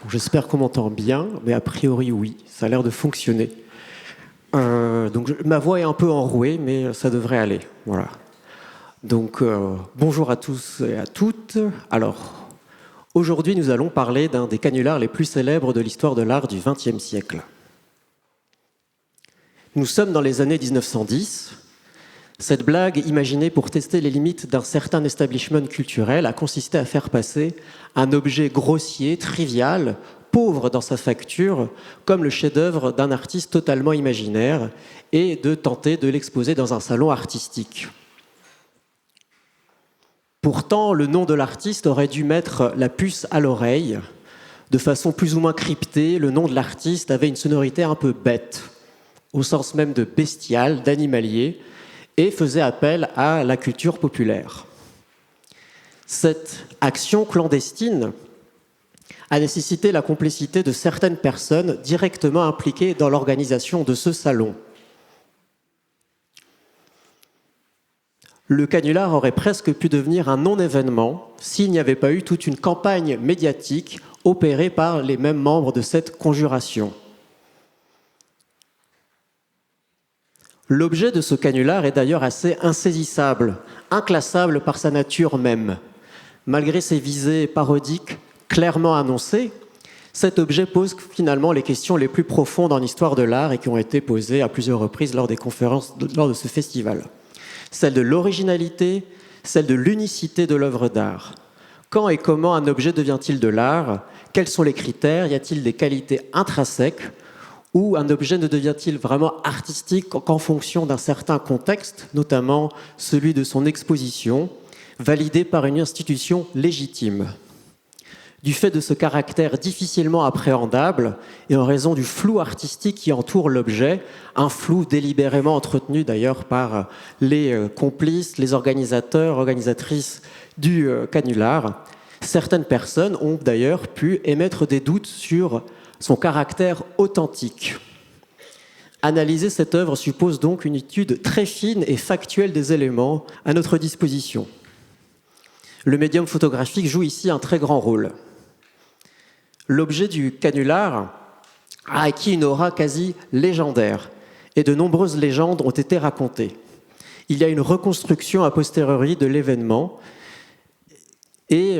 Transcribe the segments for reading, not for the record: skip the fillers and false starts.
J'espère qu'on m'entend bien, mais a priori oui, ça a l'air de fonctionner. Ma voix est un peu enrouée, mais ça devrait aller. Voilà. Bonjour à tous et à toutes. Alors, aujourd'hui, nous allons parler d'un des canulars les plus célèbres de l'histoire de l'art du XXe siècle. Nous sommes dans les années 1910. Cette blague, imaginée pour tester les limites d'un certain establishment culturel, a consisté à faire passer un objet grossier, trivial, pauvre dans sa facture, comme le chef-d'œuvre d'un artiste totalement imaginaire, et de tenter de l'exposer dans un salon artistique. Pourtant, le nom de l'artiste aurait dû mettre la puce à l'oreille. De façon plus ou moins cryptée, le nom de l'artiste avait une sonorité un peu bête, au sens même de bestial, d'animalier, et faisait appel à la culture populaire. Cette action clandestine a nécessité la complicité de certaines personnes directement impliquées dans l'organisation de ce salon. Le canular aurait presque pu devenir un non-événement s'il n'y avait pas eu toute une campagne médiatique opérée par les mêmes membres de cette conjuration. L'objet de ce canular est d'ailleurs assez insaisissable, inclassable par sa nature même. Malgré ses visées parodiques clairement annoncées, cet objet pose finalement les questions les plus profondes en histoire de l'art et qui ont été posées à plusieurs reprises lors des conférences lors de ce festival. Celle de l'originalité, celle de l'unicité de l'œuvre d'art. Quand et comment un objet devient-il de l'art? Quels sont les critères? Y a-t-il des qualités intrinsèques? Ou un objet ne devient-il vraiment artistique qu'en fonction d'un certain contexte, notamment celui de son exposition, validé par une institution légitime? Du fait de ce caractère difficilement appréhendable et en raison du flou artistique qui entoure l'objet, un flou délibérément entretenu d'ailleurs par les complices, les organisateurs, organisatrices du canular, certaines personnes ont d'ailleurs pu émettre des doutes sur son caractère authentique. Analyser cette œuvre suppose donc une étude très fine et factuelle des éléments à notre disposition. Le médium photographique joue ici un très grand rôle. L'objet du canular a acquis une aura quasi légendaire et de nombreuses légendes ont été racontées. Il y a une reconstruction a posteriori de l'événement et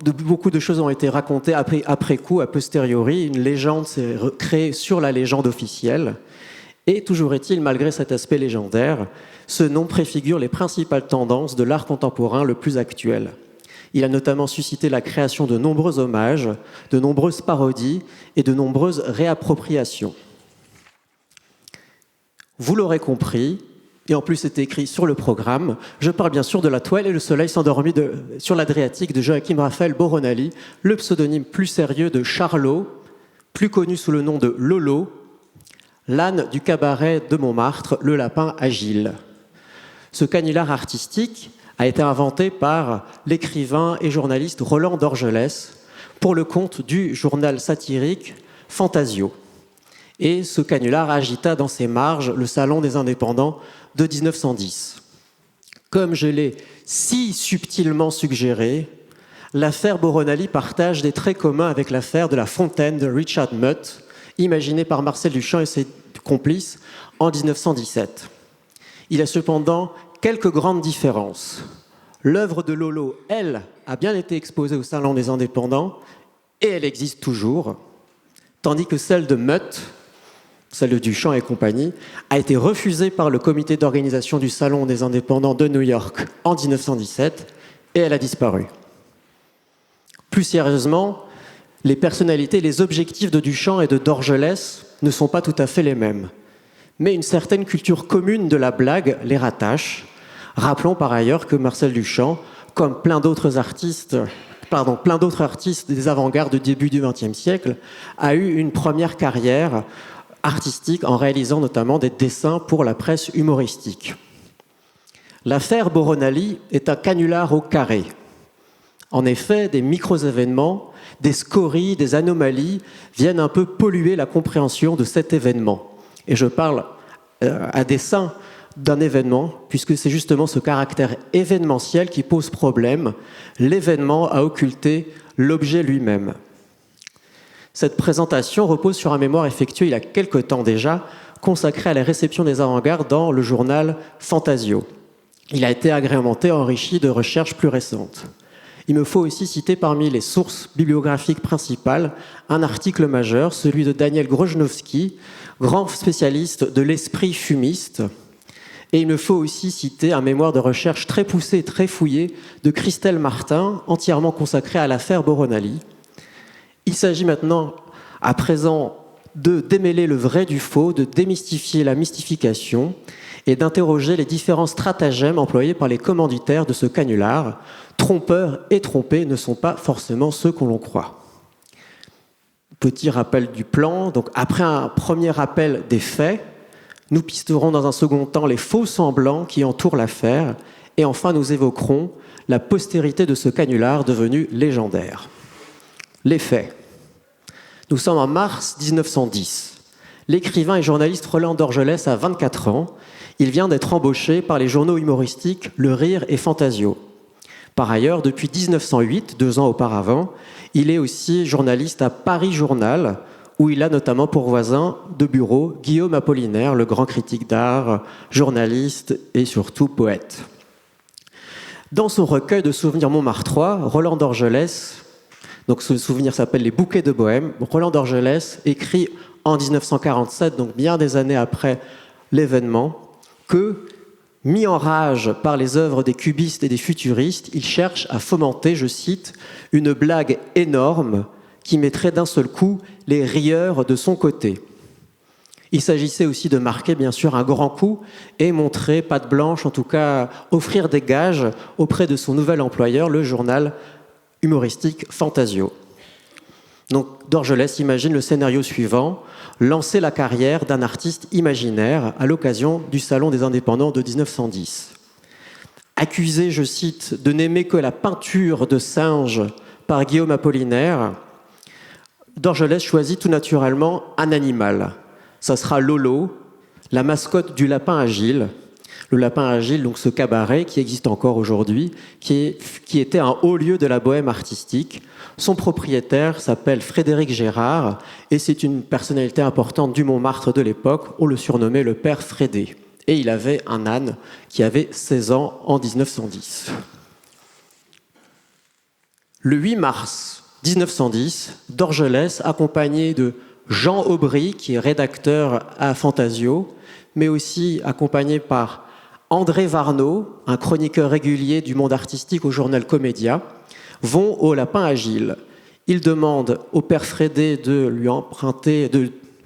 beaucoup de choses ont été racontées après coup, a posteriori. Une légende s'est créée sur la légende officielle. Et toujours est-il, malgré cet aspect légendaire, ce nom préfigure les principales tendances de l'art contemporain le plus actuel. Il a notamment suscité la création de nombreux hommages, de nombreuses parodies et de nombreuses réappropriations. Vous l'aurez compris, et en plus c'est écrit sur le programme, je parle bien sûr de La Toile et le Soleil s'endormit sur l'Adriatique de Joachim Raphaël Boronali, le pseudonyme plus sérieux de Charlot, plus connu sous le nom de Lolo, l'âne du cabaret de Montmartre, le lapin agile. Ce canular artistique a été inventé par l'écrivain et journaliste Roland Dorgelès pour le compte du journal satirique Fantasio. Et ce canular agita dans ses marges le Salon des Indépendants de 1910. Comme je l'ai si subtilement suggéré, l'affaire Boronali partage des traits communs avec l'affaire de la Fontaine de Richard Mutt, imaginée par Marcel Duchamp et ses complices en 1917. Il y a cependant quelques grandes différences. L'œuvre de Lolo, elle, a bien été exposée au Salon des Indépendants et elle existe toujours, tandis que celle de Mutt, celle de Duchamp et compagnie, a été refusée par le comité d'organisation du Salon des Indépendants de New York en 1917 et elle a disparu. Plus sérieusement, les personnalités, les objectifs de Duchamp et de Dorgelès ne sont pas tout à fait les mêmes. Mais une certaine culture commune de la blague les rattache. Rappelons par ailleurs que Marcel Duchamp, comme plein d'autres artistes des avant-gardes du début du XXe siècle, a eu une première carrière artistique en réalisant notamment des dessins pour la presse humoristique. L'affaire Boronali est un canular au carré. En effet, des micro-événements, des scories, des anomalies viennent un peu polluer la compréhension de cet événement. Et je parle à dessein d'un événement, puisque c'est justement ce caractère événementiel qui pose problème. L'événement a occulté l'objet lui-même. Cette présentation repose sur un mémoire effectué il y a quelque temps déjà, consacré à la réception des avant-gardes dans le journal Fantasio. Il a été agrémenté et enrichi de recherches plus récentes. Il me faut aussi citer parmi les sources bibliographiques principales un article majeur, celui de Daniel Grojnowski, grand spécialiste de l'esprit fumiste. Et il me faut aussi citer un mémoire de recherche très poussé et très fouillé de Christelle Martin, entièrement consacré à l'affaire Boronali. Il s'agit maintenant, à présent, de démêler le vrai du faux, de démystifier la mystification et d'interroger les différents stratagèmes employés par les commanditaires de ce canular. Trompeurs et trompés ne sont pas forcément ceux qu'on l'on croit. Petit rappel du plan. Donc, après un premier rappel des faits, nous pisterons dans un second temps les faux semblants qui entourent l'affaire et enfin nous évoquerons la postérité de ce canular devenu légendaire. Les faits. Nous sommes en mars 1910. L'écrivain et journaliste Roland Dorgelès a 24 ans. Il vient d'être embauché par les journaux humoristiques Le Rire et Fantasio. Par ailleurs, depuis 1908, 2 ans auparavant, il est aussi journaliste à Paris Journal, où il a notamment pour voisin de bureau Guillaume Apollinaire, le grand critique d'art, journaliste et surtout poète. Dans son recueil de souvenirs montmartrois, Roland Dorgelès, donc ce souvenir s'appelle Les Bouquets de Bohème, Roland Dorgelès écrit en 1947, donc bien des années après l'événement, que, mis en rage par les œuvres des cubistes et des futuristes, il cherche à fomenter, je cite, une blague énorme qui mettrait d'un seul coup les rieurs de son côté. Il s'agissait aussi de marquer, bien sûr, un grand coup et montrer patte blanche, en tout cas offrir des gages auprès de son nouvel employeur, le journal humoristique Fantasio. Donc, Dorgelès imagine le scénario suivant, lancer la carrière d'un artiste imaginaire à l'occasion du Salon des Indépendants de 1910. Accusé, je cite, de n'aimer que la peinture de singe par Guillaume Apollinaire, Dorgelès choisit tout naturellement un animal. Ça sera Lolo, la mascotte du Lapin Agile. Le Lapin Agile, donc ce cabaret qui existe encore aujourd'hui, qui était un haut lieu de la bohème artistique. Son propriétaire s'appelle Frédéric Gérard et c'est une personnalité importante du Montmartre de l'époque. On le surnommait le Père Frédé. Et il avait un âne qui avait 16 ans en 1910. Le 8 mars 1910, Dorgelès, accompagné de Jean Aubry, qui est rédacteur à Fantasio, mais aussi accompagné par André Varnaud, un chroniqueur régulier du monde artistique au journal Comédia, vont au Lapin Agile. Ils demandent au Père Frédé de lui emprunter,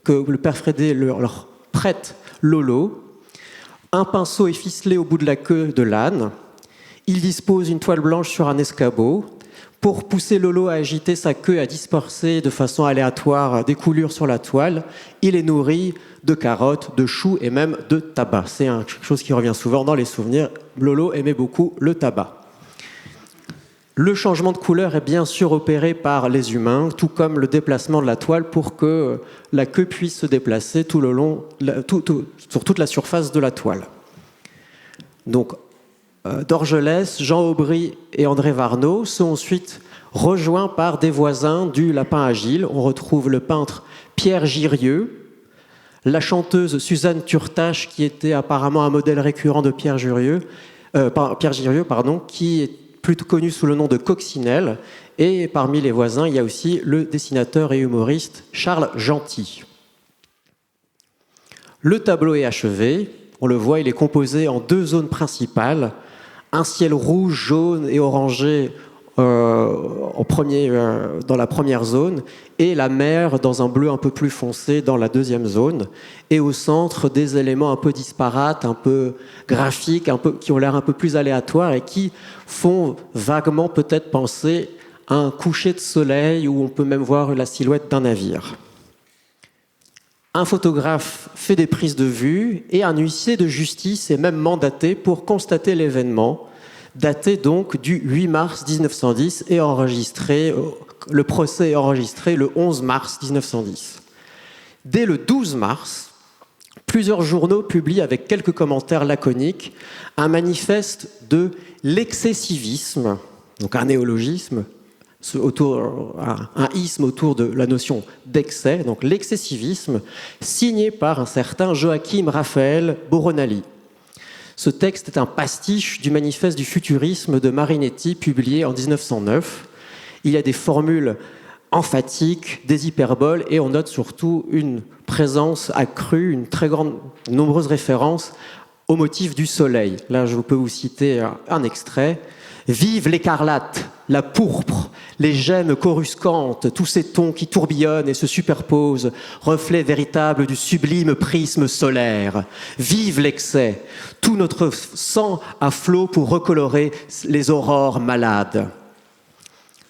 que le Père Frédé leur prête Lolo. Un pinceau est ficelé au bout de la queue de l'âne. Il dispose une toile blanche sur un escabeau. Pour pousser Lolo à agiter sa queue, à disperser de façon aléatoire des coulures sur la toile, il est nourri de carottes, de choux et même de tabac. C'est quelque chose qui revient souvent dans les souvenirs. Lolo aimait beaucoup le tabac. Le changement de couleur est bien sûr opéré par les humains, tout comme le déplacement de la toile pour que la queue puisse se déplacer tout le long, sur toute la surface de la toile. Donc, Dorgelès, Jean Aubry et André Varnaud sont ensuite rejoints par des voisins du Lapin Agile. On retrouve le peintre Pierre Girieux, la chanteuse Suzanne Turtache, qui était apparemment un modèle récurrent de Pierre Girieux, qui est plutôt connu sous le nom de Coccinelle. Et parmi les voisins, il y a aussi le dessinateur et humoriste Charles Gentil. Le tableau est achevé. On le voit, il est composé en 2 zones principales. Un ciel rouge, jaune et orangé dans la première zone et la mer dans un bleu un peu plus foncé dans la deuxième zone. Et au centre, des éléments un peu disparates, un peu graphiques, qui ont l'air un peu plus aléatoires et qui font vaguement peut-être penser à un coucher de soleil où on peut même voir la silhouette d'un navire. Un photographe fait des prises de vue et un huissier de justice est même mandaté pour constater l'événement, daté donc du 8 mars 1910 et enregistré, le procès est enregistré le 11 mars 1910. Dès le 12 mars, plusieurs journaux publient avec quelques commentaires laconiques un manifeste de l'excessivisme, donc un néologisme, un isme autour de la notion d'excès, donc l'excessivisme, signé par un certain Joachim Raphael Boronali. Ce texte est un pastiche du manifeste du futurisme de Marinetti, publié en 1909. Il y a des formules emphatiques, des hyperboles, et on note surtout une présence accrue, nombreuses références au motif du soleil. Là, je peux vous citer un extrait. « Vive l'écarlate, la pourpre, les gemmes coruscantes, tous ces tons qui tourbillonnent et se superposent, reflet véritable du sublime prisme solaire. Vive l'excès, tout notre sang à flot pour recolorer les aurores malades. »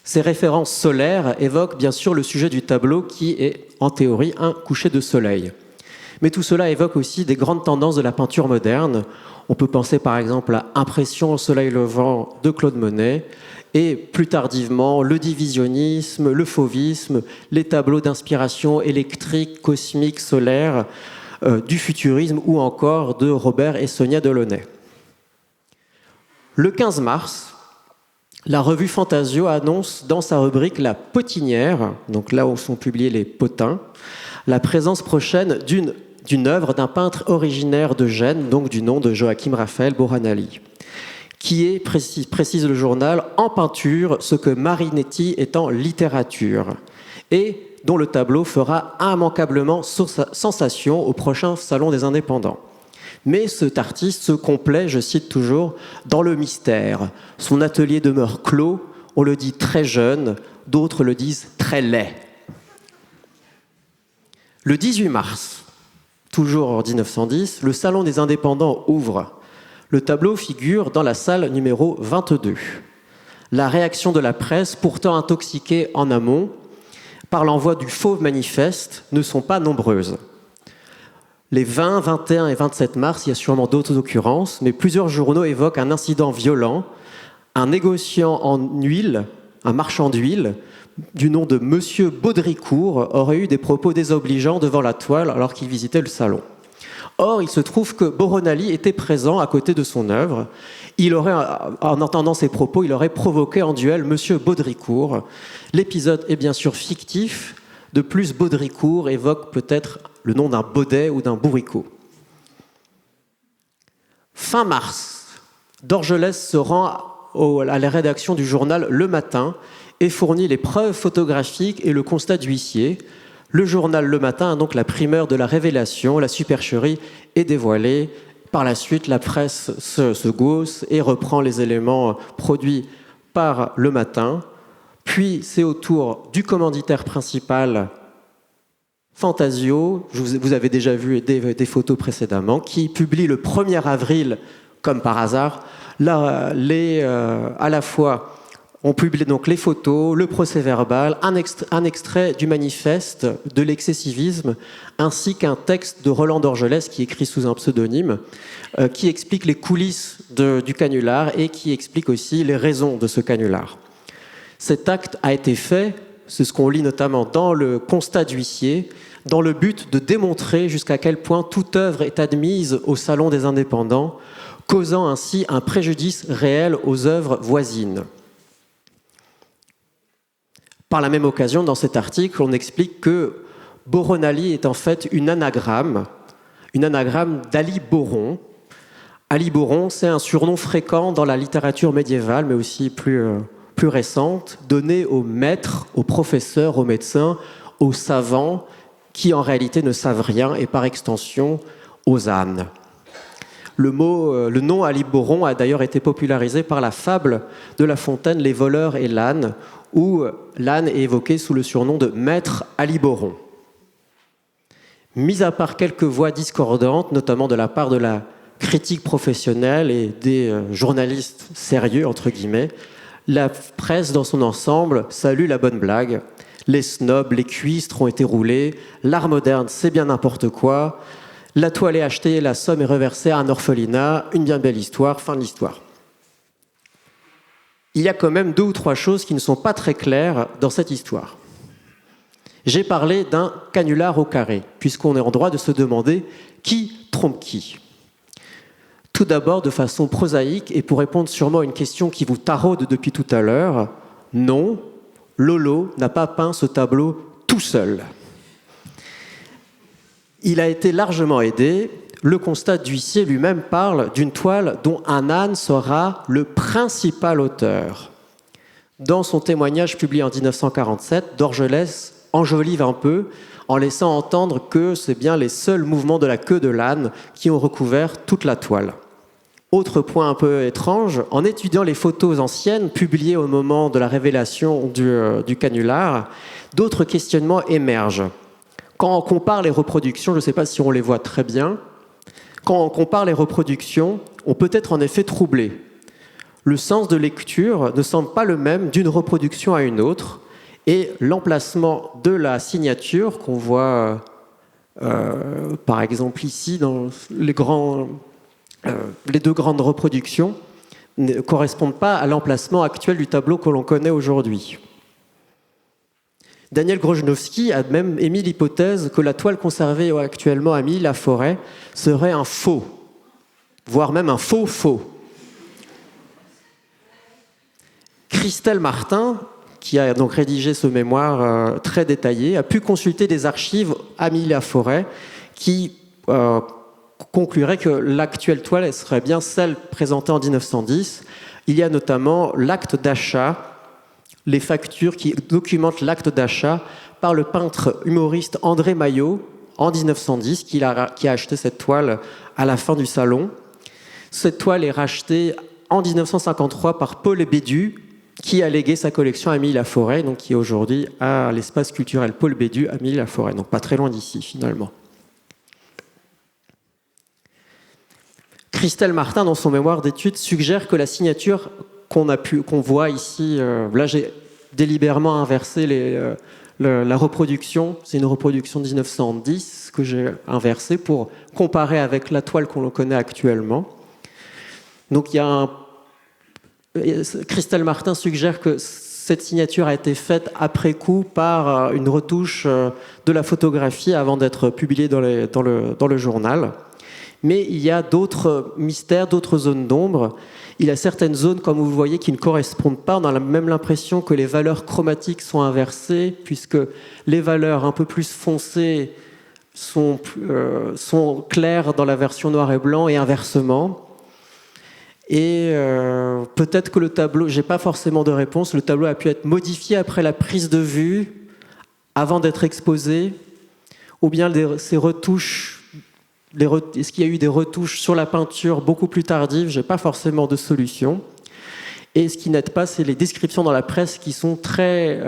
Ces références solaires évoquent bien sûr le sujet du tableau qui est, en théorie, un coucher de soleil. Mais tout cela évoque aussi des grandes tendances de la peinture moderne. On peut penser par exemple à Impression au soleil levant de Claude Monet et plus tardivement le divisionnisme, le fauvisme, les tableaux d'inspiration électrique, cosmique, solaire, du futurisme ou encore de Robert et Sonia Delaunay. Le 15 mars, la revue Fantasio annonce dans sa rubrique La Potinière, donc là où sont publiés les potins, la présence prochaine d'une œuvre d'un peintre originaire de Gênes, donc du nom de Joachim Raphael Boronali, qui est, précise le journal, en peinture ce que Marinetti est en littérature, et dont le tableau fera immanquablement sensation au prochain Salon des Indépendants. Mais cet artiste se complaît, je cite toujours, dans le mystère. Son atelier demeure clos, on le dit très jeune, d'autres le disent très laid. Le 18 mars, toujours en 1910, le Salon des Indépendants ouvre. Le tableau figure dans la salle numéro 22. La réaction de la presse, pourtant intoxiquée en amont par l'envoi du faux manifeste, ne sont pas nombreuses. Les 20, 21 et 27 mars, il y a sûrement d'autres occurrences, mais plusieurs journaux évoquent un incident violent. Un négociant en huile, un marchand d'huile, du nom de Monsieur Baudricourt, aurait eu des propos désobligeants devant la toile alors qu'il visitait le salon. Or, il se trouve que Boronali était présent à côté de son œuvre. En entendant ces propos, il aurait provoqué en duel Monsieur Baudricourt. L'épisode est bien sûr fictif. De plus, Baudricourt évoque peut-être le nom d'un baudet ou d'un bourricot. Fin mars, Dorgelès se rend à la rédaction du journal Le Matin et fournit les preuves photographiques et le constat d'huissier. Le journal Le Matin a donc la primeur de la révélation, la supercherie est dévoilée. Par la suite, la presse se gausse et reprend les éléments produits par Le Matin. Puis, c'est au tour du commanditaire principal, Fantasio, vous avez déjà vu des photos précédemment, qui publie le 1er avril, comme par hasard, à la fois, on publie donc les photos, le procès-verbal, un extrait du manifeste de l'excessivisme, ainsi qu'un texte de Roland Dorgelès, qui écrit sous un pseudonyme, qui explique les coulisses du canular et qui explique aussi les raisons de ce canular. Cet acte a été fait, c'est ce qu'on lit notamment dans le constat d'huissier, dans le but de démontrer jusqu'à quel point toute œuvre est admise au Salon des Indépendants, causant ainsi un préjudice réel aux œuvres voisines. Par la même occasion, dans cet article, on explique que Boronali est en fait une anagramme d'Ali Boron. Ali Boron, c'est un surnom fréquent dans la littérature médiévale, mais aussi plus récente, donné aux maîtres, aux professeurs, aux médecins, aux savants, qui en réalité ne savent rien, et par extension aux ânes. Le nom Ali Boron a d'ailleurs été popularisé par la fable de La Fontaine, Les voleurs et l'âne, où l'âne est évoqué sous le surnom de Maître Ali Boron. Mis à part quelques voix discordantes, notamment de la part de la critique professionnelle et des journalistes sérieux, entre guillemets, la presse dans son ensemble salue la bonne blague. Les snobs, les cuistres ont été roulés, l'art moderne c'est bien n'importe quoi, la toile est achetée, la somme est reversée à un orphelinat, une bien belle histoire, fin de l'histoire. Il y a quand même 2 ou 3 choses qui ne sont pas très claires dans cette histoire. J'ai parlé d'un canular au carré, puisqu'on est en droit de se demander qui trompe qui. Tout d'abord, de façon prosaïque, et pour répondre sûrement à une question qui vous taraude depuis tout à l'heure, non, Lolo n'a pas peint ce tableau tout seul. Il a été largement aidé. Le constat d'huissier lui-même parle d'une toile dont un âne sera le principal auteur. Dans son témoignage publié en 1947, Dorgelès enjolive un peu en laissant entendre que c'est bien les seuls mouvements de la queue de l'âne qui ont recouvert toute la toile. Autre point un peu étrange, en étudiant les photos anciennes publiées au moment de la révélation du canular, d'autres questionnements émergent. Quand on compare les reproductions, je ne sais pas si on les voit très bien, quand on compare les reproductions, on peut être en effet troublé. Le sens de lecture ne semble pas le même d'une reproduction à une autre, et l'emplacement de la signature qu'on voit par exemple ici dans les deux grandes reproductions ne correspondent pas à l'emplacement actuel du tableau que l'on connaît aujourd'hui. Daniel Grojnowski a même émis l'hypothèse que la toile conservée actuellement à Milly-la-Forêt serait un faux, voire même un faux. Christelle Martin, qui a donc rédigé ce mémoire très détaillé, a pu consulter des archives à Milly-la-Forêt qui conclurait que l'actuelle toile serait bien celle présentée en 1910. Il y a notamment l'acte d'achat, les factures qui documentent l'acte d'achat par le peintre humoriste André Maillot en 1910, qui a acheté cette toile à la fin du salon. Cette toile est rachetée en 1953 par Paul Bédu, qui a légué sa collection à Milly-la-Forêt, donc qui est aujourd'hui à l'espace culturel Paul Bédu à Milly-la-Forêt, donc pas très loin d'ici finalement. Christelle Martin, dans son mémoire d'études, suggère que la signature qu'on voit ici, là j'ai délibérément inversé la reproduction, c'est une reproduction de 1910 que j'ai inversée pour comparer avec la toile qu'on connaît actuellement. Donc Christelle Martin suggère que cette signature a été faite après coup par une retouche de la photographie avant d'être publiée dans le journal. Mais il y a d'autres mystères, d'autres zones d'ombre. Il y a certaines zones, comme vous voyez, qui ne correspondent pas. On a même l'impression que les valeurs chromatiques sont inversées, puisque les valeurs un peu plus foncées sont claires dans la version noir et blanc et inversement. Et peut-être que le tableau, j'ai pas forcément de réponse, le tableau a pu être modifié après la prise de vue, avant d'être exposé, ou bien ces retouches. Est-ce qu'il y a eu des retouches sur la peinture beaucoup plus tardives? Je n'ai pas forcément de solution. Et ce qui n'aide pas, c'est les descriptions dans la presse qui sont très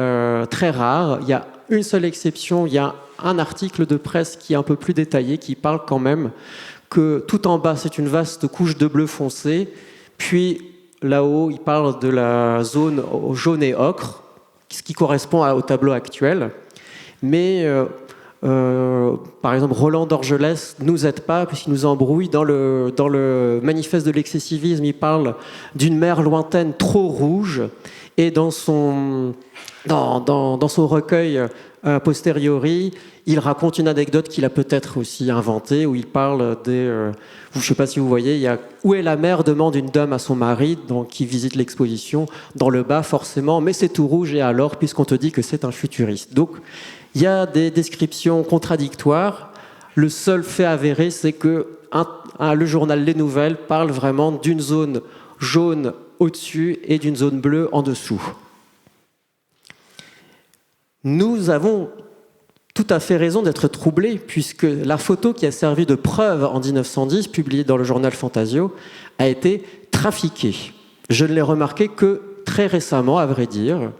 rares. Il y a une seule exception, il y a un article de presse qui est un peu plus détaillé, qui parle quand même que tout en bas, c'est une vaste couche de bleu foncé, puis là-haut, il parle de la zone jaune et ocre, ce qui correspond au tableau actuel. Mais par exemple, Roland Dorgelès ne nous aide pas puisqu'il nous embrouille. Dans le manifeste de l'excessivisme, il parle d'une mer lointaine trop rouge. Et dans son recueil posteriori, il raconte une anecdote qu'il a peut-être aussi inventée, où il parle je ne sais pas si vous voyez, il y a « Où est la mer ?» demande une dame à son mari, donc, qui visite l'exposition. Dans le bas, forcément, mais c'est tout rouge, et alors, puisqu'on te dit que c'est un futuriste. Donc, il y a des descriptions contradictoires. Le seul fait avéré, c'est que le journal Les Nouvelles parle vraiment d'une zone jaune au-dessus et d'une zone bleue en dessous. Nous avons tout à fait raison d'être troublés, puisque la photo qui a servi de preuve en 1910, publiée dans le journal Fantasio, a été trafiquée. Je ne l'ai remarqué que très récemment, à vrai dire.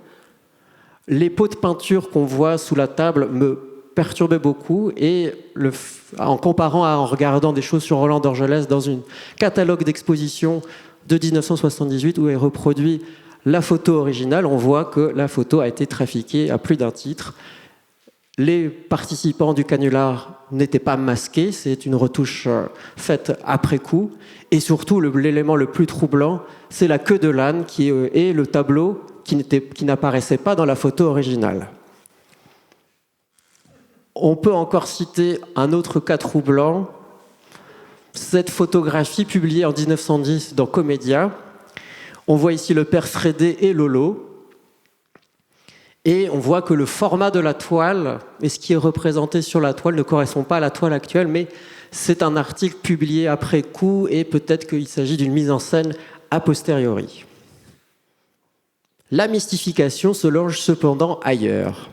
Les pots de peinture qu'on voit sous la table me perturbaient beaucoup, et en regardant des choses sur Roland Dorgelès dans un catalogue d'exposition de 1978 où est reproduit la photo originale, on voit que la photo a été trafiquée à plus d'un titre. Les participants du canular n'étaient pas masqués, c'est une retouche faite après coup. Et surtout, l'élément le plus troublant, c'est la queue de l'âne qui est le tableau qui n'apparaissait pas dans la photo originale. On peut encore citer un autre cas troublant, cette photographie publiée en 1910 dans Comédia. On voit ici le père Frédé et Lolo. Et on voit que le format de la toile et ce qui est représenté sur la toile ne correspond pas à la toile actuelle, mais c'est un article publié après coup et peut-être qu'il s'agit d'une mise en scène a posteriori. La mystification se loge cependant ailleurs.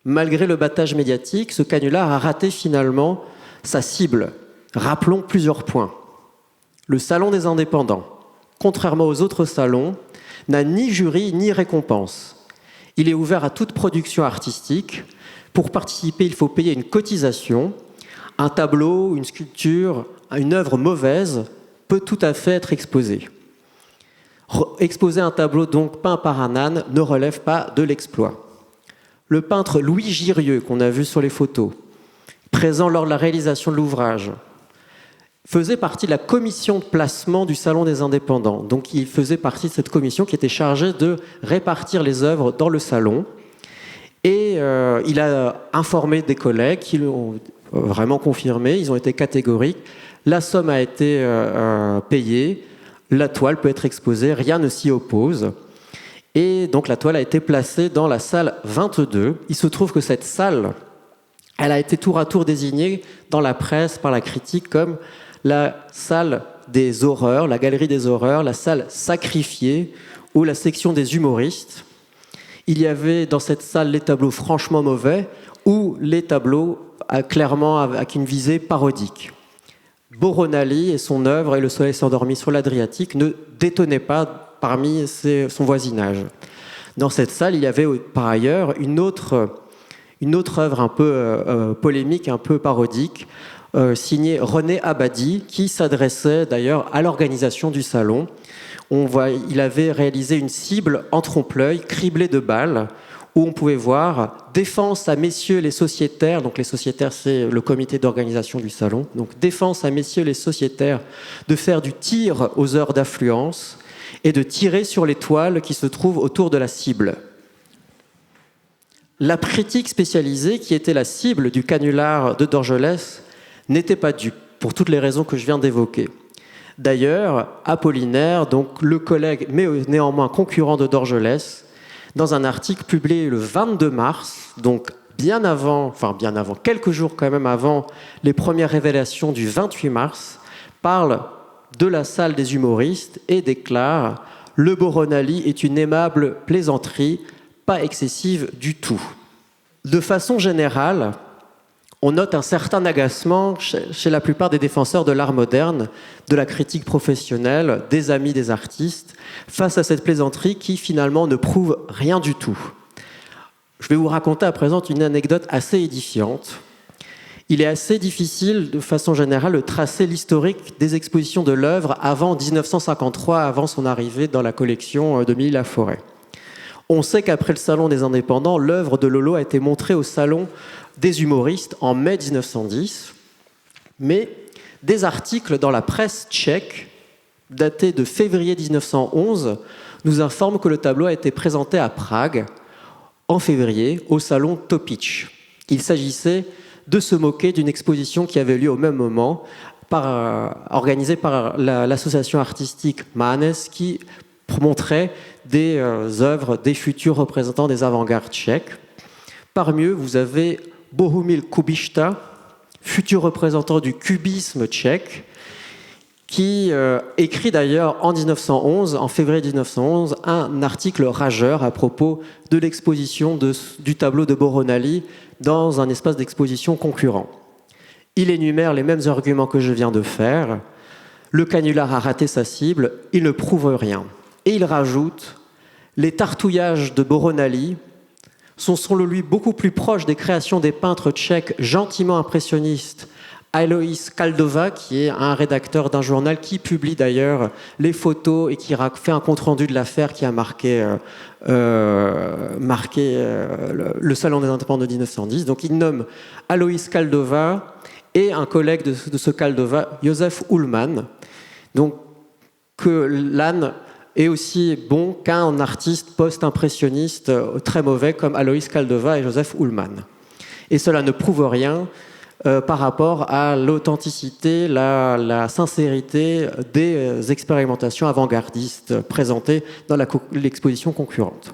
Malgré le battage médiatique, ce canular a raté finalement sa cible. Rappelons plusieurs points. Le Salon des indépendants, contrairement aux autres salons, n'a ni jury ni récompense. Il est ouvert à toute production artistique. Pour participer, il faut payer une cotisation. Un tableau, une sculpture, une œuvre mauvaise peut tout à fait être exposée. Exposer un tableau donc peint par un âne ne relève pas de l'exploit. Le peintre Louis Girieux, qu'on a vu sur les photos, présent lors de la réalisation de l'ouvrage, faisait partie de la commission de placement du Salon des indépendants. Donc il faisait partie de cette commission qui était chargée de répartir les œuvres dans le salon. Et il a informé des collègues qui l'ont vraiment confirmé, ils ont été catégoriques. La somme a été payée, la toile peut être exposée, rien ne s'y oppose. Et donc la toile a été placée dans la salle 22. Il se trouve que cette salle, elle a été tour à tour désignée dans la presse par la critique comme la salle des horreurs, la galerie des horreurs, la salle sacrifiée ou la section des humoristes. Il y avait dans cette salle les tableaux franchement mauvais ou les tableaux clairement avec une visée parodique. Boronali et son œuvre et le soleil s'endormit sur l'Adriatique ne détonnaient pas parmi son voisinage. Dans cette salle, il y avait par ailleurs une autre œuvre un peu polémique, un peu parodique, signée René Abadi, qui s'adressait d'ailleurs à l'organisation du salon. Il avait réalisé une cible en trompe-l'œil, criblée de balles, où on pouvait voir « Défense à messieurs les sociétaires », donc les sociétaires c'est le comité d'organisation du salon, donc « Défense à messieurs les sociétaires de faire du tir aux heures d'affluence et de tirer sur les toiles qui se trouvent autour de la cible ». La critique spécialisée, qui était la cible du canular de Dorgelès, n'était pas dupe, pour toutes les raisons que je viens d'évoquer. D'ailleurs, Apollinaire, donc le collègue, mais néanmoins concurrent de Dorgelès, dans un article publié le 22 mars, donc bien avant, quelques jours quand même avant les premières révélations du 28 mars, parle de la salle des humoristes et déclare « Le Boronali est une aimable plaisanterie, pas excessive du tout ». De façon générale, on note un certain agacement chez la plupart des défenseurs de l'art moderne, de la critique professionnelle, des amis des artistes, face à cette plaisanterie qui finalement ne prouve rien du tout. Je vais vous raconter à présent une anecdote assez édifiante. Il est assez difficile, de façon générale, de tracer l'historique des expositions de l'œuvre avant 1953, avant son arrivée dans la collection de Milly-Laforêt. On sait qu'après le Salon des indépendants, l'œuvre de Lolo a été montrée au Salon des humoristes en mai 1910, mais des articles dans la presse tchèque, datés de février 1911, nous informent que le tableau a été présenté à Prague en février au Salon Topič. Il s'agissait de se moquer d'une exposition qui avait lieu au même moment, organisée par l'association artistique Manes, qui montrait des œuvres des futurs représentants des avant-gardes tchèques. Parmi eux, vous avez Bohumil Kubišta, futur représentant du cubisme tchèque, qui écrit d'ailleurs en 1911, en février 1911, un article rageur à propos de l'exposition du tableau de Boronali dans un espace d'exposition concurrent. Il énumère les mêmes arguments que je viens de faire. Le canular a raté sa cible, il ne prouve rien. Et il rajoute « Les tartouillages de Boronali sont selon lui beaucoup plus proches des créations des peintres tchèques gentiment impressionnistes Alois Kaldova, qui est un rédacteur d'un journal qui publie d'ailleurs les photos et qui fait un compte-rendu de l'affaire qui a marqué le Salon des indépendants de 1910. Donc il nomme Alois Kaldova et un collègue de ce Kaldova, Josef Ullmann, donc que l'âne est aussi bon qu'un artiste post-impressionniste très mauvais comme Alois Kaldova et Josef Ullmann. Et cela ne prouve rien par rapport à l'authenticité, la sincérité des expérimentations avant-gardistes présentées dans l'exposition concurrente.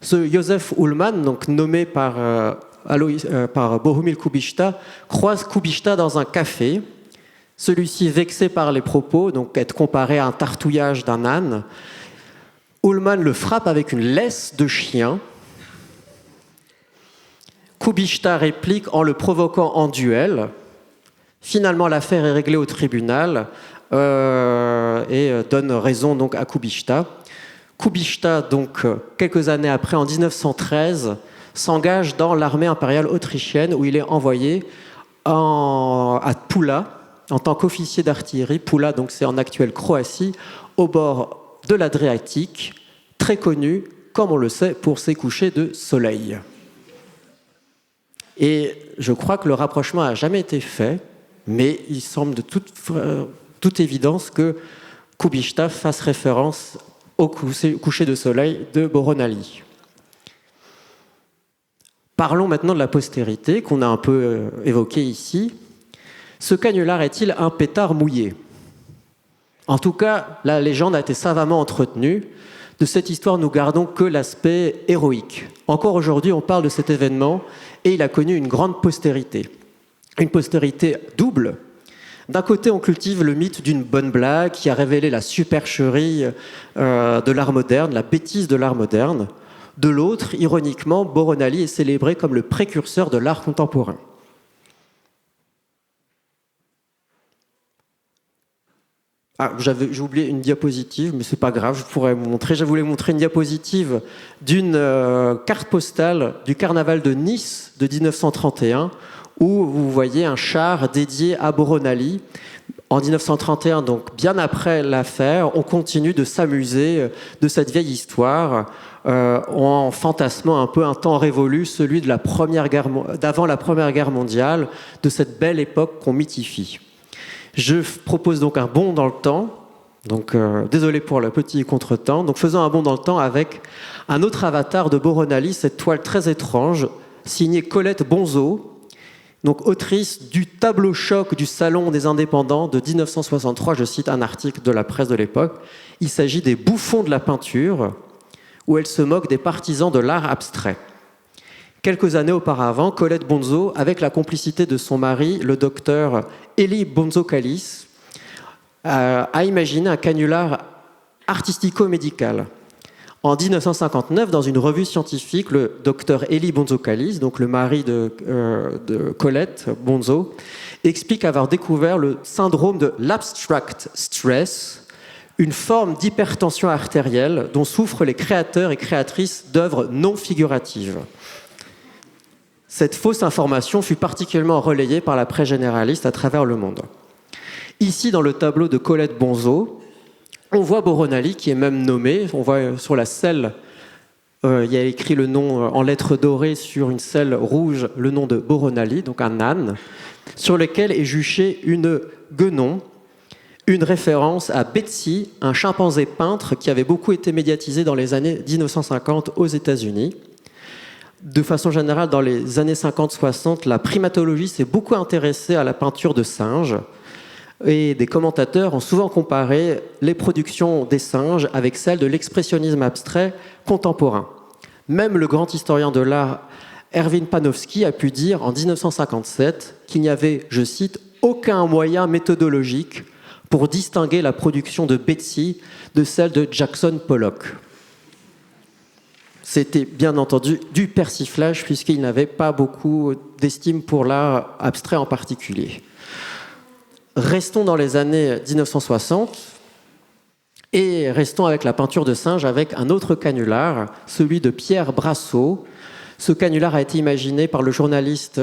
Ce Joseph Ullmann, donc nommé par Bohumil Kubishta, croise Kubishta dans un café. Celui-ci, vexé par les propos, donc être comparé à un tartouillage d'un âne, Ullmann le frappe avec une laisse de chien. Kubishta réplique en le provoquant en duel. Finalement, l'affaire est réglée au tribunal et donne raison donc à Kubishta. Kubishta, donc, quelques années après, en 1913, s'engage dans l'armée impériale autrichienne où il est envoyé à Pula en tant qu'officier d'artillerie. Pula, donc, c'est en actuelle Croatie, au bord de l'Adriatique, très connu, comme on le sait, pour ses couchers de soleil. Et je crois que le rapprochement n'a jamais été fait, mais il semble de toute évidence que Kubishta fasse référence au coucher de soleil de Boronali. Parlons maintenant de la postérité, qu'on a un peu évoquée ici. Ce canular est-il un pétard mouillé? En tout cas, la légende a été savamment entretenue. De cette histoire, nous gardons que l'aspect héroïque. Encore aujourd'hui, on parle de cet événement et il a connu une grande postérité. Une postérité double. D'un côté, on cultive le mythe d'une bonne blague qui a révélé la supercherie de l'art moderne, la bêtise de l'art moderne. De l'autre, ironiquement, Boronali est célébré comme le précurseur de l'art contemporain. J'ai oublié une diapositive, mais c'est pas grave, je pourrais vous montrer. Je voulais montrer une diapositive d'une carte postale du carnaval de Nice de 1931, où vous voyez un char dédié à Boronali. En 1931, donc bien après l'affaire, on continue de s'amuser de cette vieille histoire en fantasmant un peu un temps révolu, celui de d'avant la Première Guerre mondiale, de cette belle époque qu'on mythifie. Je propose donc un bond dans le temps. Donc, désolé pour le petit contretemps. Donc, faisons un bond dans le temps avec un autre avatar de Boronali, cette toile très étrange, signée Colette Bonzo, donc autrice du tableau choc du Salon des Indépendants de 1963. Je cite un article de la presse de l'époque. Il s'agit des bouffons de la peinture, où elle se moque des partisans de l'art abstrait. Quelques années auparavant, Colette Bonzo, avec la complicité de son mari, le docteur Elie Bonzo-Kalis, a imaginé un canular artistico-médical. En 1959, dans une revue scientifique, le docteur Elie Bonzo-Kalis, donc le mari de Colette Bonzo, explique avoir découvert le syndrome de l'abstract stress, une forme d'hypertension artérielle dont souffrent les créateurs et créatrices d'œuvres non figuratives. Cette fausse information fut particulièrement relayée par la presse généraliste à travers le monde. Ici, dans le tableau de Colette Bonzo, on voit Boronali qui est même nommé. On voit sur la selle, il y a écrit le nom en lettres dorées sur une selle rouge, le nom de Boronali, donc un âne, sur lequel est juché une guenon, une référence à Betsy, un chimpanzé peintre qui avait beaucoup été médiatisé dans les années 1950 aux États-Unis. De façon générale, dans les années 50-60, la primatologie s'est beaucoup intéressée à la peinture de singes et des commentateurs ont souvent comparé les productions des singes avec celles de l'expressionnisme abstrait contemporain. Même le grand historien de l'art Erwin Panofsky a pu dire en 1957 qu'il n'y avait, je cite, aucun moyen méthodologique pour distinguer la production de Betsy de celle de Jackson Pollock. C'était bien entendu du persiflage puisqu'il n'avait pas beaucoup d'estime pour l'art abstrait en particulier. Restons dans les années 1960 et restons avec la peinture de singe avec un autre canular, celui de Pierre Brassot. Ce canular a été imaginé par le journaliste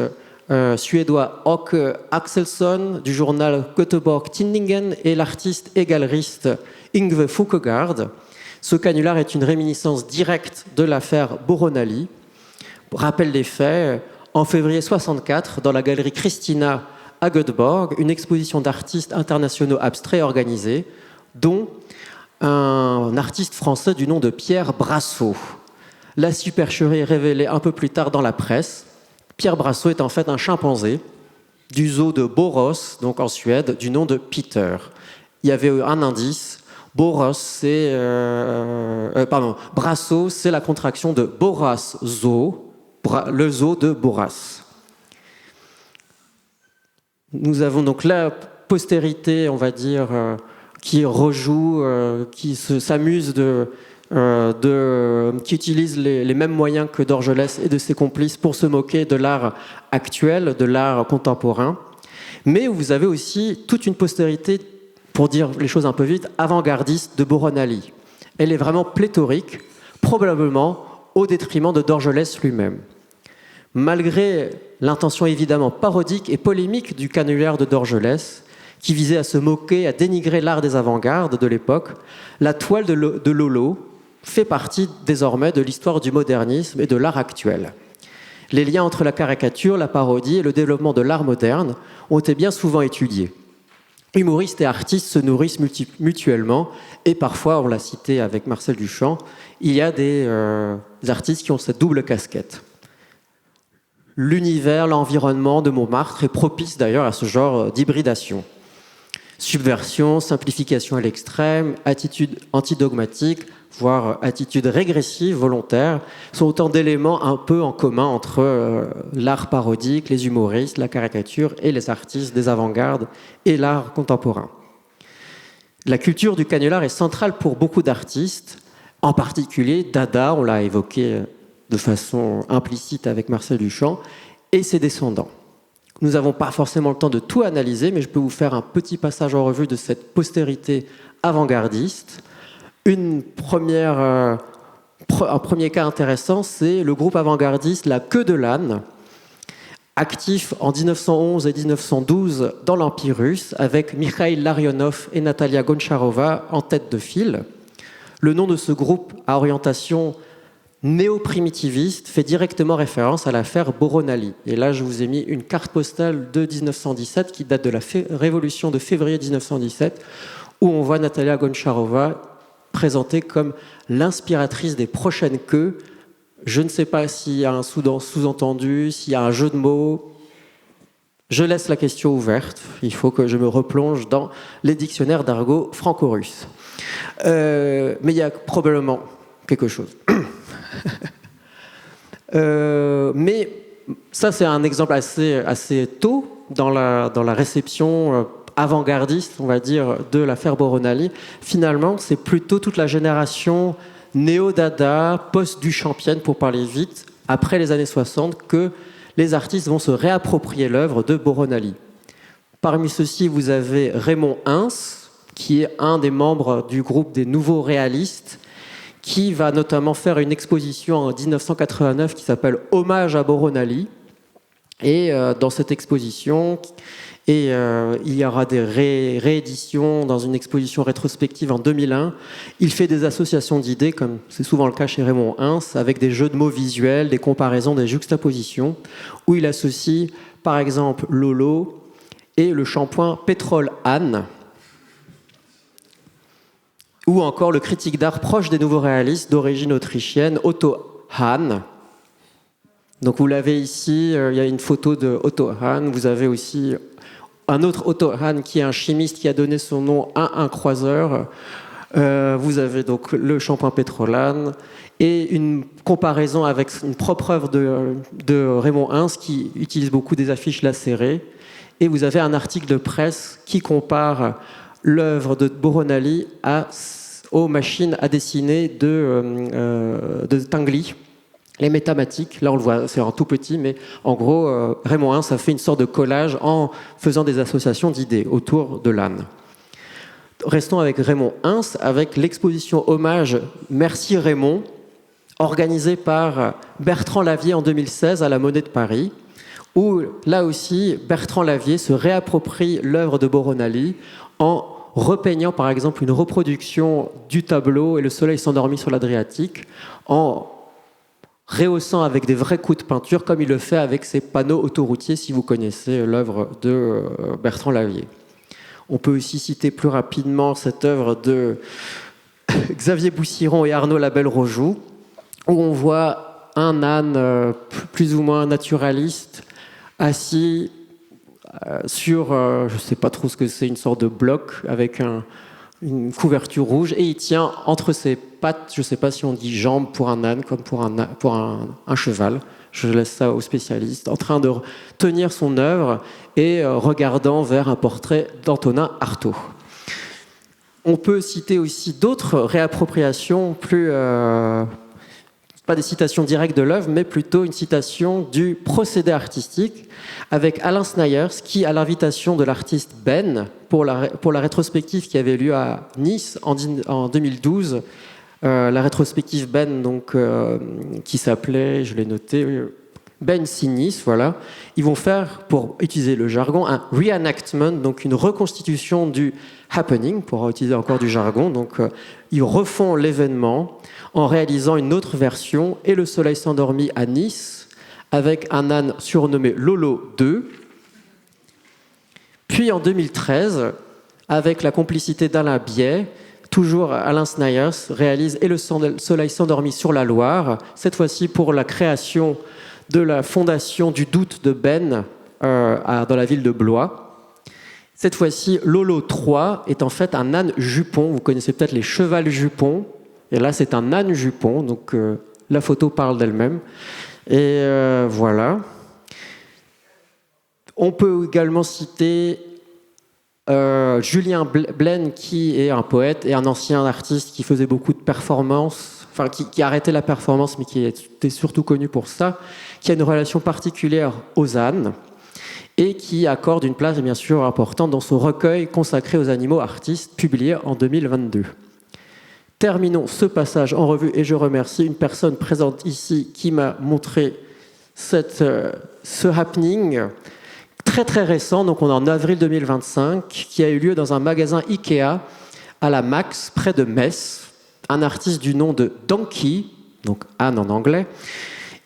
suédois Åke Axelsson du journal Göteborg Tidningen et l'artiste et galeriste Yngve Foukegaard. Ce canular est une réminiscence directe de l'affaire Boronali. Rappel des faits, en février 1964, dans la galerie Christina à Göteborg, une exposition d'artistes internationaux abstraits organisée, dont un artiste français du nom de Pierre Brassot. La supercherie est révélée un peu plus tard dans la presse. Pierre Brassot est en fait un chimpanzé du zoo de Borås, donc en Suède, du nom de Peter. Il y avait un indice. Brasso, c'est la contraction de Boras Zoo, le zoo de Boras. Nous avons donc la postérité, on va dire, qui rejoue, qui s'amuse qui utilise les mêmes moyens que Dorgelès et de ses complices pour se moquer de l'art actuel, de l'art contemporain. Mais vous avez aussi toute une postérité, pour dire les choses un peu vite, avant-gardiste de Boronali. Elle est vraiment pléthorique, probablement au détriment de Dorgelès lui-même. Malgré l'intention évidemment parodique et polémique du canulaire de Dorgelès, qui visait à se moquer, à dénigrer l'art des avant-gardes de l'époque, la toile de Lolo fait partie désormais de l'histoire du modernisme et de l'art actuel. Les liens entre la caricature, la parodie et le développement de l'art moderne ont été bien souvent étudiés. Humoristes et artistes se nourrissent mutuellement et parfois, on l'a cité avec Marcel Duchamp, il y a des artistes qui ont cette double casquette. L'univers, l'environnement de Montmartre est propice d'ailleurs à ce genre d'hybridation. Subversion, simplification à l'extrême, attitude antidogmatique, voire attitude régressive, volontaire, sont autant d'éléments un peu en commun entre l'art parodique, les humoristes, la caricature et les artistes des avant-gardes et l'art contemporain. La culture du canular est centrale pour beaucoup d'artistes, en particulier Dada, on l'a évoqué de façon implicite avec Marcel Duchamp, et ses descendants. Nous n'avons pas forcément le temps de tout analyser, mais je peux vous faire un petit passage en revue de cette postérité avant-gardiste. Un premier cas intéressant, c'est le groupe avant-gardiste La Queue de l'Âne, actif en 1911 et 1912 dans l'Empire russe, avec Mikhail Larionov et Natalia Goncharova en tête de file. Le nom de ce groupe à orientation néo-primitiviste fait directement référence à l'affaire Boronali. Et là, je vous ai mis une carte postale de 1917 qui date de la révolution de février 1917, où on voit Natalia Goncharova présentée comme l'inspiratrice des prochaines queues. Je ne sais pas s'il y a un sous-entendu, s'il y a un jeu de mots. Je laisse la question ouverte. Il faut que je me replonge dans les dictionnaires d'argot franco-russe. Mais il y a probablement quelque chose. Mais ça, c'est un exemple assez tôt dans la réception avant-gardiste, on va dire, de l'affaire Boronali. Finalement, c'est plutôt toute la génération néo-dada, post-duchampienne, pour parler vite, après les années 60, que les artistes vont se réapproprier l'œuvre de Boronali. Parmi ceux-ci, vous avez Raymond Ins, qui est un des membres du groupe des Nouveaux Réalistes, qui va notamment faire une exposition en 1989 qui s'appelle « Hommage à Boronali ». Et dans cette exposition, il y aura des rééditions dans une exposition rétrospective en 2001. Il fait des associations d'idées, comme c'est souvent le cas chez Raymond Ins, avec des jeux de mots visuels, des comparaisons, des juxtapositions, où il associe par exemple Lolo et le shampoing Pétrole Anne, ou encore le critique d'art proche des nouveaux réalistes d'origine autrichienne, Otto Hahn. Donc vous l'avez ici, il y a une photo de Otto Hahn. Vous avez aussi un autre Otto Hahn qui est un chimiste qui a donné son nom à un croiseur. Vous avez donc le shampoing Pétrolane et une comparaison avec une propre œuvre de Raymond Ins qui utilise beaucoup des affiches lacérées. Et vous avez un article de presse qui compare l'œuvre de Boronali aux machines à dessiner de Tinguely, les métamatiques. Là, on le voit, c'est en tout petit, mais en gros, Raymond Ins a fait une sorte de collage en faisant des associations d'idées autour de l'âne. Restons avec Raymond Ins, avec l'exposition hommage Merci Raymond, organisée par Bertrand Lavier en 2016 à la Monnaie de Paris, où là aussi, Bertrand Lavier se réapproprie l'œuvre de Boronali en repeignant par exemple une reproduction du tableau Et le soleil s'endormit sur l'Adriatique, en rehaussant avec des vrais coups de peinture, comme il le fait avec ses panneaux autoroutiers, si vous connaissez l'œuvre de Bertrand Lavier. On peut aussi citer plus rapidement cette œuvre de Xavier Boussiron et Arnaud Labelle-Rojoux, où on voit un âne plus ou moins naturaliste, assis sur, je ne sais pas trop ce que c'est, une sorte de bloc avec une couverture rouge, et il tient entre ses pattes, je ne sais pas si on dit jambes pour un âne, comme pour un cheval, je laisse ça aux spécialistes, en train de tenir son œuvre et regardant vers un portrait d'Antonin Artaud. On peut citer aussi d'autres réappropriations, pas des citations directes de l'œuvre, mais plutôt une citation du procédé artistique avec Alain Snayers qui, à l'invitation de l'artiste Ben, pour la rétrospective qui avait lieu à Nice en 2012, la rétrospective Ben, donc, qui s'appelait, je l'ai noté, Ben Nice, voilà. Ils vont faire, pour utiliser le jargon, un reenactment, donc une reconstitution du happening, pour utiliser encore du jargon. Donc, ils refont l'événement en réalisant une autre version, et le soleil s'endormit à Nice, avec un âne surnommé Lolo 2. Puis en 2013, avec la complicité d'Alain Biet, toujours Alain Snayers réalise Et le soleil s'endormit sur la Loire, cette fois-ci pour la création de la fondation du doute de Ben dans la ville de Blois. Cette fois-ci, Lolo 3 est en fait un âne jupon. Vous connaissez peut-être les chevals jupons. Et là, c'est un âne jupon. Donc, la photo parle d'elle-même. Et voilà. On peut également citer Julien Blaine, qui est un poète et un ancien artiste qui faisait beaucoup de performances, enfin qui arrêtait la performance, mais qui était surtout connu pour ça, qui a une relation particulière aux ânes et qui accorde une place bien sûr importante dans son recueil consacré aux animaux artistes, publié en 2022. Terminons ce passage en revue et je remercie une personne présente ici qui m'a montré ce happening très très récent, donc on est en avril 2025, qui a eu lieu dans un magasin Ikea à la Max, près de Metz. Un artiste du nom de Donkey, donc Anne en anglais,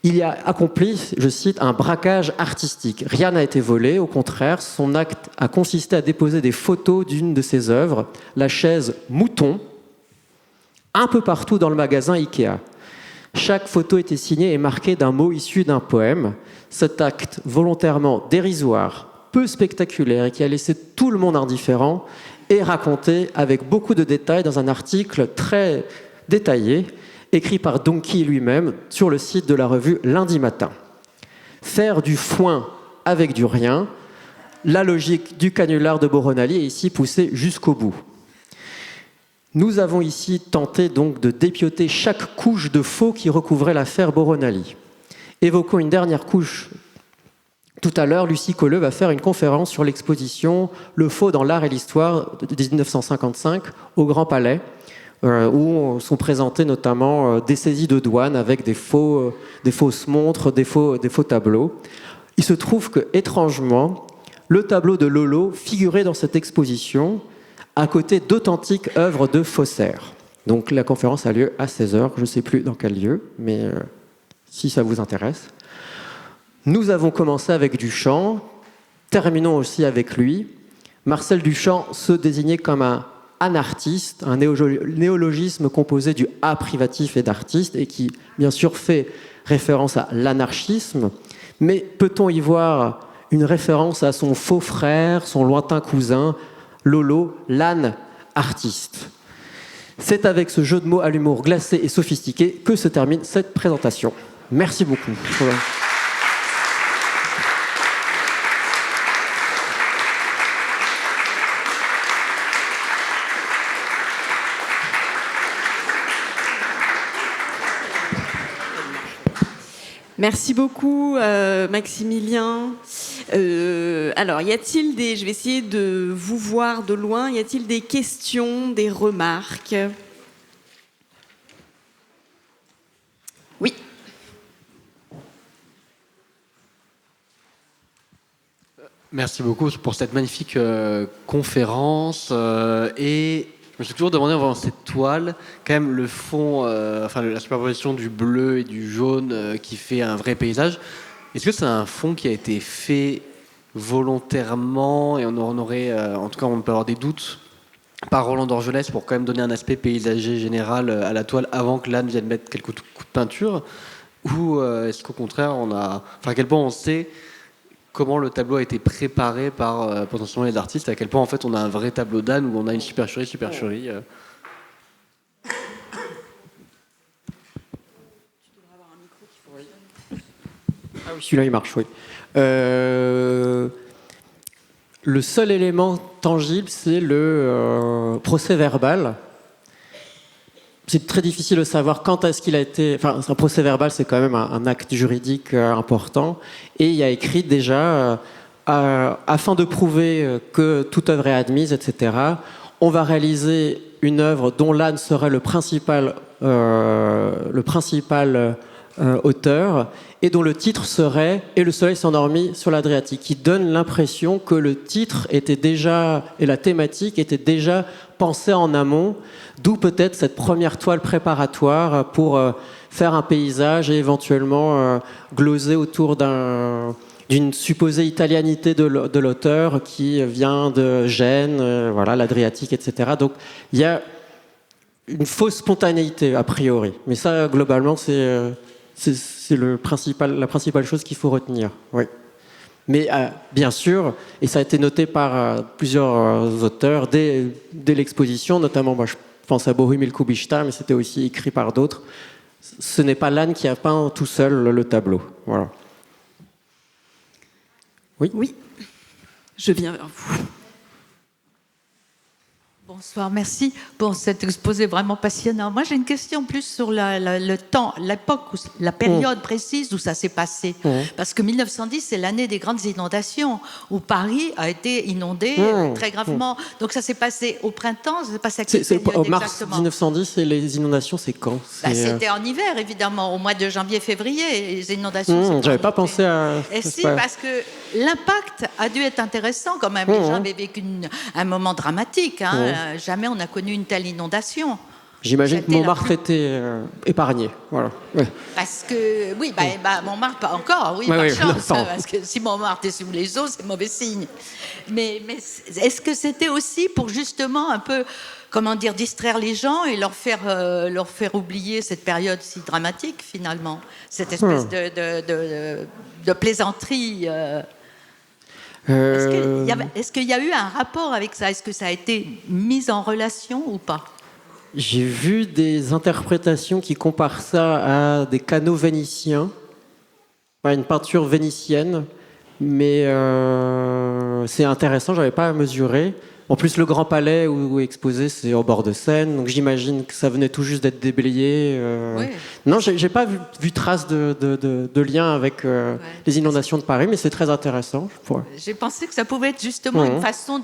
il y a accompli, je cite, un braquage artistique. Rien n'a été volé, au contraire, son acte a consisté à déposer des photos d'une de ses œuvres, la chaise Mouton, un peu partout dans le magasin Ikea. Chaque photo était signée et marquée d'un mot issu d'un poème. Cet acte volontairement dérisoire, peu spectaculaire et qui a laissé tout le monde indifférent est raconté avec beaucoup de détails dans un article très détaillé écrit par Donkey lui-même sur le site de la revue Lundi Matin. Faire du foin avec du rien, la logique du canular de Boronali est ici poussée jusqu'au bout. Nous avons ici tenté donc de dépioter chaque couche de faux qui recouvrait l'affaire Boronali. Évoquons une dernière couche. Tout à l'heure, Lucie Colleux va faire une conférence sur l'exposition Le faux dans l'art et l'histoire de 1955 au Grand Palais, où sont présentées notamment des saisies de douane avec des fausses montres, des faux tableaux. Il se trouve que, étrangement, le tableau de Lolo figurait dans cette exposition à côté d'authentiques œuvres de faussaires. Donc la conférence a lieu à 16h, je ne sais plus dans quel lieu, mais si ça vous intéresse. Nous avons commencé avec Duchamp, terminons aussi avec lui. Marcel Duchamp se désignait comme un anartiste, un néologisme composé du A privatif et d'artiste, et qui, bien sûr, fait référence à l'anarchisme. Mais peut-on y voir une référence à son faux frère, son lointain cousin, Lolo, l'âne artiste? C'est avec ce jeu de mots à l'humour glacé et sophistiqué que se termine cette présentation. Merci beaucoup. Merci beaucoup, Maximilien. Alors, y a-t-il des... Je vais essayer de vous voir de loin. Y a-t-il des questions, des remarques? Oui. Merci beaucoup pour cette magnifique conférence. Et je me suis toujours demandé, en voyant cette toile, quand même le fond, la superposition du bleu et du jaune qui fait un vrai paysage. Est-ce que c'est un fond qui a été fait volontairement, et on aurait, en tout cas on peut avoir des doutes, par Roland d'Orgelès pour quand même donner un aspect paysager général à la toile avant que l'âne vienne mettre quelques coups de peinture? Ou est-ce qu'au contraire, à quel point on sait comment le tableau a été préparé par potentiellement les artistes, à quel point en fait on a un vrai tableau d'âne où on a une supercherie. Ah oui, celui-là, il marche, oui. Le seul élément tangible, c'est le procès verbal. C'est très difficile de savoir quand est-ce qu'il a été... Enfin, un procès verbal, c'est quand même un acte juridique important. Et il y a écrit déjà, afin de prouver que toute œuvre est admise, etc., on va réaliser une œuvre dont l'âne serait le principal auteur, et dont le titre serait « Et le soleil s'endormit sur l'Adriatique », qui donne l'impression que le titre était déjà, et la thématique était déjà pensée en amont, d'où peut-être cette première toile préparatoire pour faire un paysage et éventuellement gloser autour d'une supposée italianité de l'auteur qui vient de Gênes, voilà, l'Adriatique, etc. Donc il y a une fausse spontanéité a priori, mais ça globalement c'est la principale chose qu'il faut retenir. Oui. Mais bien sûr, et ça a été noté par plusieurs auteurs dès l'exposition, notamment moi je pense à Bohumil Kubishta, mais c'était aussi écrit par d'autres. Ce n'est pas l'âne qui a peint tout seul le tableau. Voilà. Oui. Oui, je viens vers vous. Bonsoir, merci pour cet exposé vraiment passionnant. Moi, j'ai une question plus sur le temps, l'époque, la période précise où ça s'est passé. Parce que 1910, c'est l'année des grandes inondations, où Paris a été inondé très gravement. Donc, ça s'est passé au printemps, ça s'est passé à quelle période en mars exactement 1910, et les inondations, c'est quand? C'était en hiver, évidemment, au mois de janvier-février, les inondations. J'avais pas pensé à... Et si, parce que l'impact a dû être intéressant quand même. Les gens avaient vécu un moment dramatique. Hein. Jamais on n'a connu une telle inondation. J'imagine que Montmartre était épargné. Voilà. Ouais. Parce que, oui, Montmartre, pas encore, oui, par chance. Parce que si Montmartre est sous les eaux, c'est mauvais signe. Mais est-ce que c'était aussi pour justement un peu, comment dire, distraire les gens et leur faire oublier cette période si dramatique, finalement? Cette espèce de plaisanterie. Est-ce qu'il y a eu un rapport avec ça? Est-ce que ça a été mis en relation ou pas? J'ai vu des interprétations qui comparent ça à des canaux vénitiens, à une peinture vénitienne, mais c'est intéressant, je n'avais pas à mesurer. En plus, le Grand Palais où est exposé, c'est au bord de Seine, donc j'imagine que ça venait tout juste d'être déblayé. Oui. Non, j'ai pas vu trace de lien avec les inondations de Paris, mais c'est très intéressant. J'ai pensé que ça pouvait être justement une façon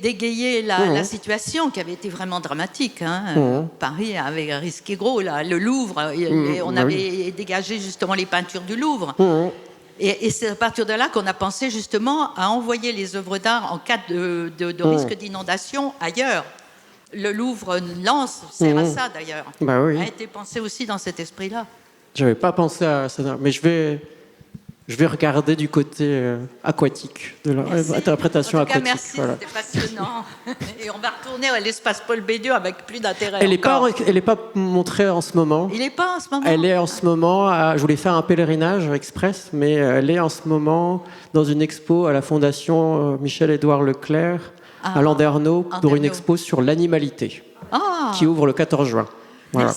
d'égayer la situation qui avait été vraiment dramatique. Hein. Paris avait risqué gros, là. Le Louvre, on avait dégagé justement les peintures du Louvre. Et c'est à partir de là qu'on a pensé justement à envoyer les œuvres d'art en cas de risque d'inondation ailleurs. Le Louvre Lens sert à ça d'ailleurs. Bah oui. A été pensé aussi dans cet esprit-là. Je n'avais pas pensé à ça, mais je vais regarder du côté aquatique, de l'interprétation aquatique. Merci, voilà. C'était passionnant. Et on va retourner à l'espace Paul Bédieu avec plus d'intérêt. Elle n'est pas montrée en ce moment. Il n'est pas en ce moment. Elle est en ce moment, je voulais faire un pèlerinage express, mais elle est en ce moment dans une expo à la Fondation Michel-Édouard Leclerc, à Landerneau, pour une expo sur l'animalité, qui ouvre le 14 juin. Voilà.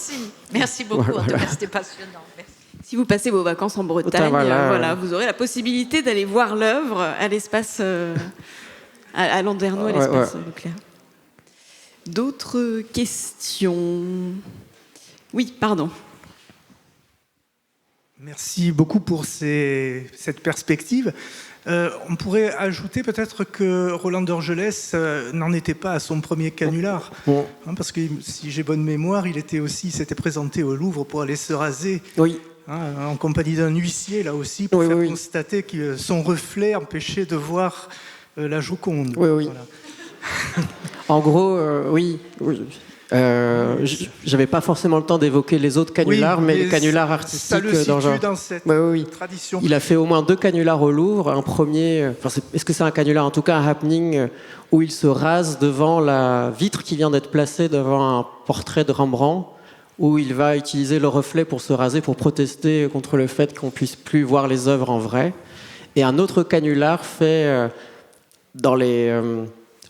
Merci beaucoup, en tout cas, c'était passionnant. Merci. Si vous passez vos vacances en Bretagne, vous aurez la possibilité d'aller voir l'œuvre à l'espace à Landerneau, à l'espace Leclerc. D'autres questions? Oui, pardon. Merci beaucoup pour cette perspective. On pourrait ajouter peut-être que Roland d'Orgelès n'en était pas à son premier canular. Parce que si j'ai bonne mémoire, il s'était présenté au Louvre pour aller se raser. Oui. En compagnie d'un huissier, là aussi, pour faire constater que son reflet empêchait de voir la Joconde. Oui. Voilà. En gros, oui. J'avais pas forcément le temps d'évoquer les autres canulars, mais les canulars artistiques ça le situe dans cette tradition. Il a fait au moins 2 canulars au Louvre. Un premier, est-ce que c'est un canular, en tout cas un happening, où il se rase devant la vitre qui vient d'être placée devant un portrait de Rembrandt, où il va utiliser le reflet pour se raser, pour protester contre le fait qu'on puisse plus voir les œuvres en vrai. Et un autre canular fait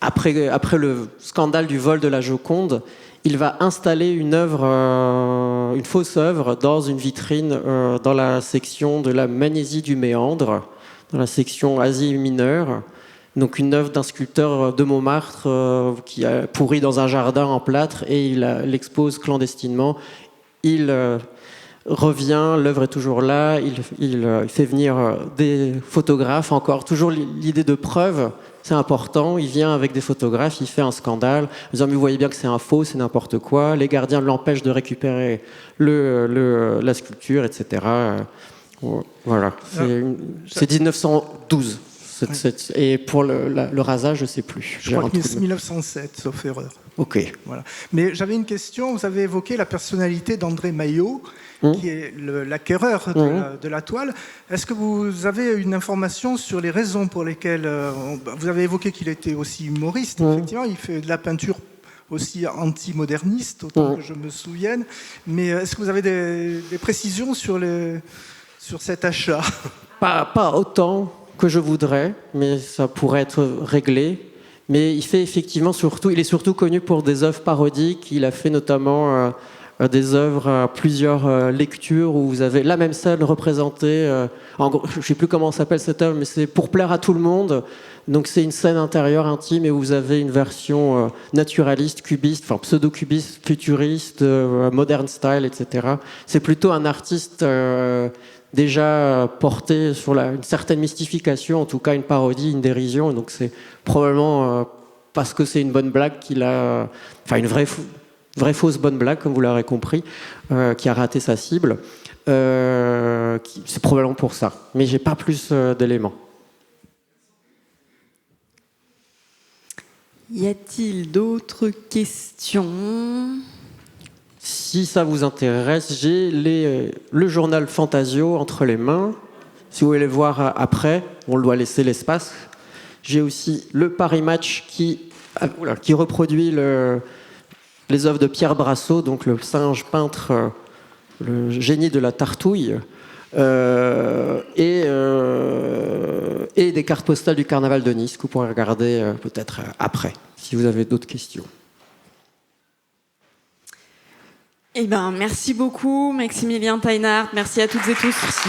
après le scandale du vol de la Joconde, il va installer une fausse œuvre dans une vitrine dans la section de la Magnésie du Méandre, dans la section Asie mineure. Donc une œuvre d'un sculpteur de Montmartre qui a pourri dans un jardin en plâtre et il l'expose clandestinement. Il revient, l'œuvre est toujours là, il fait venir des photographes, encore toujours l'idée de preuve. C'est important, il vient avec des photographes, il fait un scandale, en disant mais vous voyez bien que c'est un faux, c'est n'importe quoi, les gardiens l'empêchent de récupérer la sculpture, etc. Voilà, c'est 1912. Et pour le rasage, je ne sais plus. Je crois que c'est 1907, sauf erreur. Ok. Voilà. Mais j'avais une question, vous avez évoqué la personnalité d'André Maillot, qui est l'acquéreur de la toile. Est-ce que vous avez une information sur les raisons pour lesquelles... vous avez évoqué qu'il était aussi humoriste, effectivement, il fait de la peinture aussi anti-moderniste, autant que je me souvienne. Mais est-ce que vous avez des précisions sur cet achat? Pas autant que je voudrais, mais ça pourrait être réglé. Mais il fait effectivement il est surtout connu pour des œuvres parodiques. Il a fait notamment des œuvres à plusieurs lectures où vous avez la même scène représentée. Je ne sais plus comment s'appelle cette œuvre, mais c'est pour plaire à tout le monde. Donc c'est une scène intérieure intime et où vous avez une version naturaliste, cubiste, enfin pseudo-cubiste, futuriste, modern style, etc. C'est plutôt un artiste déjà porté sur une certaine mystification, en tout cas une parodie, une dérision. Et donc c'est probablement parce que c'est une bonne blague qu'il a... Enfin une vraie fausse bonne blague, comme vous l'aurez compris, qui a raté sa cible. C'est probablement pour ça. Mais j'ai pas plus d'éléments. Y a-t-il d'autres questions ? Si ça vous intéresse, j'ai le journal Fantasio entre les mains. Si vous voulez le voir après, on doit laisser l'espace. J'ai aussi le Paris Match qui reproduit les œuvres de Pierre Brassot, donc le singe peintre, le génie de la tartouille, et des cartes postales du carnaval de Nice que vous pourrez regarder peut-être après, si vous avez d'autres questions. Merci beaucoup, Maximilien Teinart. Merci à toutes et tous. Merci.